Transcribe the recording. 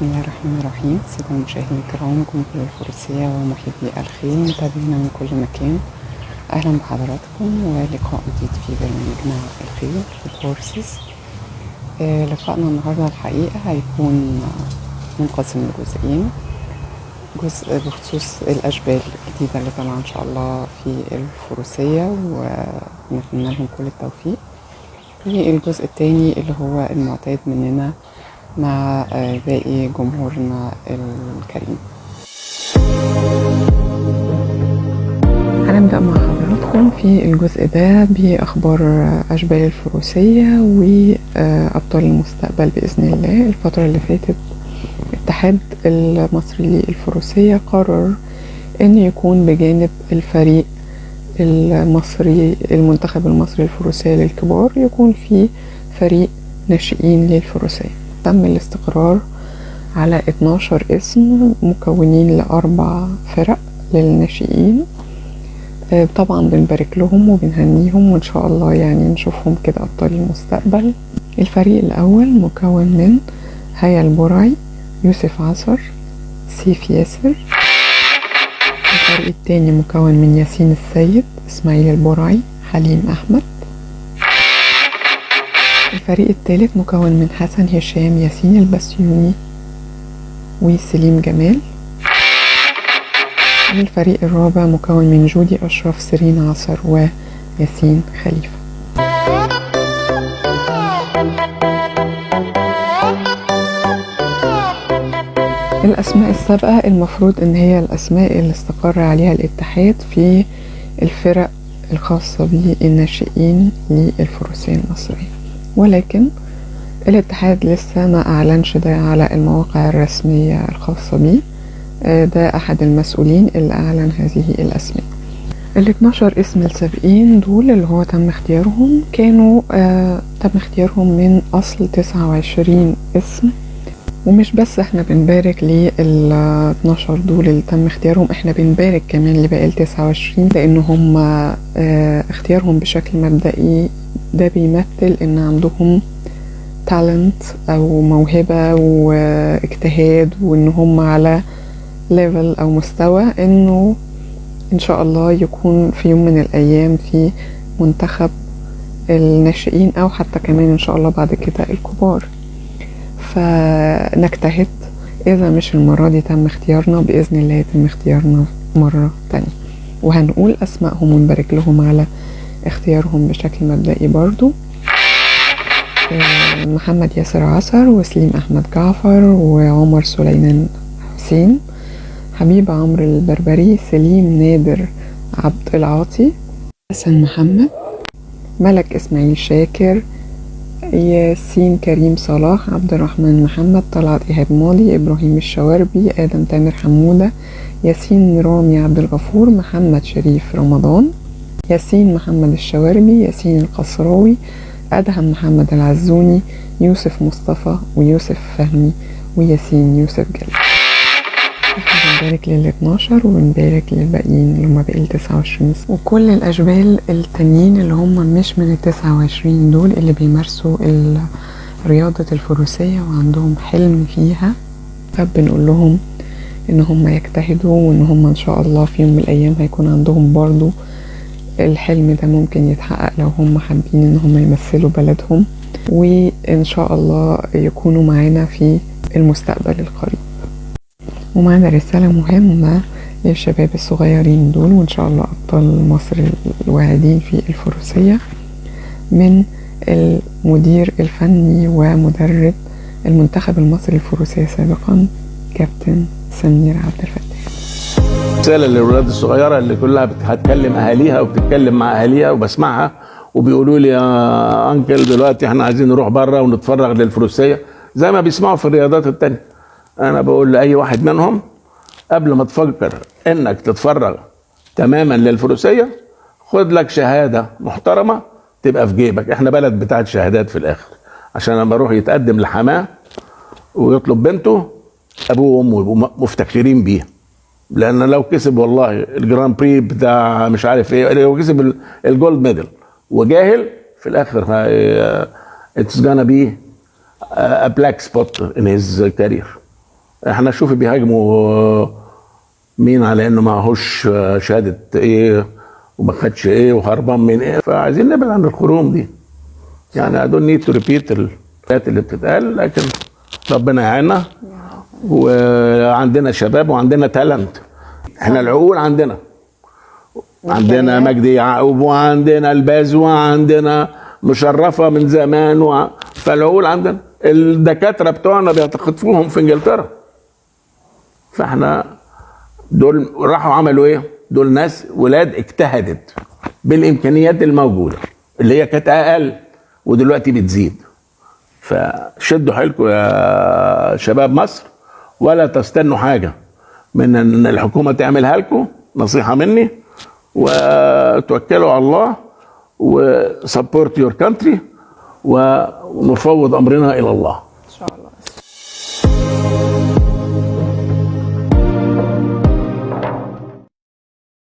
بسم الله الرحمن الرحيم. السادة المشاهدين الكرام، جمهور الفروسية ومحبي الخير متابعينا من كل مكان، أهلا بحضراتكم ولقاء جديد في برنامجنا الخير هورسز. لقاءنا النهاردة الحقيقة هيكون منقسم لجزئين. جزء بخصوص الأشبال الجديدة اللي طالعة إن شاء الله في الفروسية ونتمنى لهم كل التوفيق، والجزء التاني اللي هو المعتاد مننا مع باقي جمهورنا الكريم. هنبدأ مع حضراتكم في الجزء ده بأخبار أشبال الفروسية وأبطال المستقبل بإذن الله. الفترة اللي فاتت الاتحاد المصري للفروسية قرر أن يكون بجانب الفريق المصري المنتخب المصري للفروسية للكبار يكون في فريق ناشئين للفروسية. تم الاستقرار على 12 اسم مكونين ل4 فرق للناشئين. طبعا بنبارك لهم وبنهنيهم وإن شاء الله يعني نشوفهم كده أبطال المستقبل. الفريق الأول مكون من هيا البرعي، يوسف عصر، سيف ياسر. الفريق الثاني مكون من ياسين السيد، إسماعيل البرعي، حليم أحمد. الفريق الثالث مكون من حسن هشام، ياسين البسيوني وسليم جمال. الفريق الرابع مكون من جودي أشرف، سيرين عصر وياسين خليفة. الأسماء السابقة المفروض إن هي الأسماء اللي استقر عليها الاتحاد في الفرق الخاصة بالناشئين للفروسية المصرية، ولكن الاتحاد لسه ما أعلنش ده على المواقع الرسمية الخاصة به. ده أحد المسؤولين اللي أعلن هذه الأسماء. ال12 اسم السابقين دول اللي هو تم اختيارهم كانوا تم اختيارهم من أصل 29 اسم. ومش بس احنا بنبارك لل12 دول اللي تم اختيارهم، احنا بنبارك كمان لباقي ال29 لأن هم اختيارهم بشكل مبدئي ده بيمثل ان عندهم تالنت او موهبة واجتهاد، وان هم على ليفل او مستوى انه ان شاء الله يكون في يوم من الايام في منتخب الناشئين او حتى كمان ان شاء الله بعد كده الكبار. فنجتهد، اذا مش المرة دي تم اختيارنا بإذن الله يتم اختيارنا مرة تانية، وهنقول اسمائهم ونبارك لهم على اختيارهم بشكل مبدئي برضو. محمد ياسر عصر، وسليم احمد جعفر، وعمر سليمان حسين، حبيب عمرو البربري، سليم نادر عبد العاطي، حسن محمد، ملك اسماعيل شاكر، ياسين كريم صلاح، عبد الرحمن محمد، طلعت إيهاب ماضي، إبراهيم الشواربي، آدم تامر حمودة، ياسين رامي عبد الغفور، محمد شريف رمضان، ياسين محمد الشواربي، ياسين القصراوي، أدهم محمد العزوني، يوسف مصطفى، ويوسف فهمي، وياسين يوسف جلال. احنا بنبارك لل12 وبنبارك للباقيين اللي هم باقي ال29 وكل الأشبال التانيين اللي هم مش من ال29 دول اللي بيمارسوا رياضة الفروسية وعندهم حلم فيها. فبنقول لهم ان هم يجتهدوا وان هم ان شاء الله في يوم من الأيام هيكون عندهم برضو الحلم ده ممكن يتحقق لو هم حابين ان هم يمثلوا بلدهم، وان شاء الله يكونوا معانا في المستقبل القريب. ومعنا رسالة مهمة للشباب الصغيرين دول وإن شاء الله أبطال مصر الواعدين في الفروسية من المدير الفني ومدرب المنتخب المصري للفروسية سابقا كابتن سمير عبد الفتاح. رسالة للولاد الصغيرة اللي كلها هتكلم أهاليها وبتتكلم مع أهاليها وبسمعها وبيقولوا لي يا أنكل دلوقتي احنا عايزين نروح بره ونتفرغ للفروسية زي ما بيسمعوا في الرياضات التانية. أنا بقول لأي واحد منهم قبل ما تفكر إنك تتفرغ تماما للفروسية خد لك شهادة محترمة تبقى في جيبك. إحنا بلد بتاعت شهادات في الآخر، عشان لما يروح يتقدم لحماه ويطلب بنته أبوه وأمه يبقوا مفتخرين بيه، لأن لو كسب والله الجران بري بتاع مش عارف إيه، لو كسب الجولد ميدل وجاهل في الآخر it's gonna be a black spot in his career. احنا شوف بيهاجموا مين على انه معهوش شهاده ايه وما خدش ايه وهربان من ايه، فعايزين نبعد عن الخروم دي. يعني I don't need to repeat الحاجات اللي بتتقال، لكن ربنا يعيننا. وعندنا شباب وعندنا تالنت، احنا العقول عندنا عندنا مجدي يعقوب وعندنا الباز وعندنا مشرفه من زمان فالعقول عندنا. الدكاتره بتوعنا بيتخطفوهم في انجلترا، فاحنا دول راحوا عملوا ايه؟ دول ناس ولاد اجتهدت بالامكانيات الموجوده اللي هي كانت اقل ودلوقتي بتزيد. فشدوا حيلكم يا شباب مصر، ولا تستنوا حاجه من ان الحكومه تعملها لكم، نصيحه مني، وتوكلوا على الله وسبورت يور كانتري ونفوض امرنا الى الله. ان شاء الله.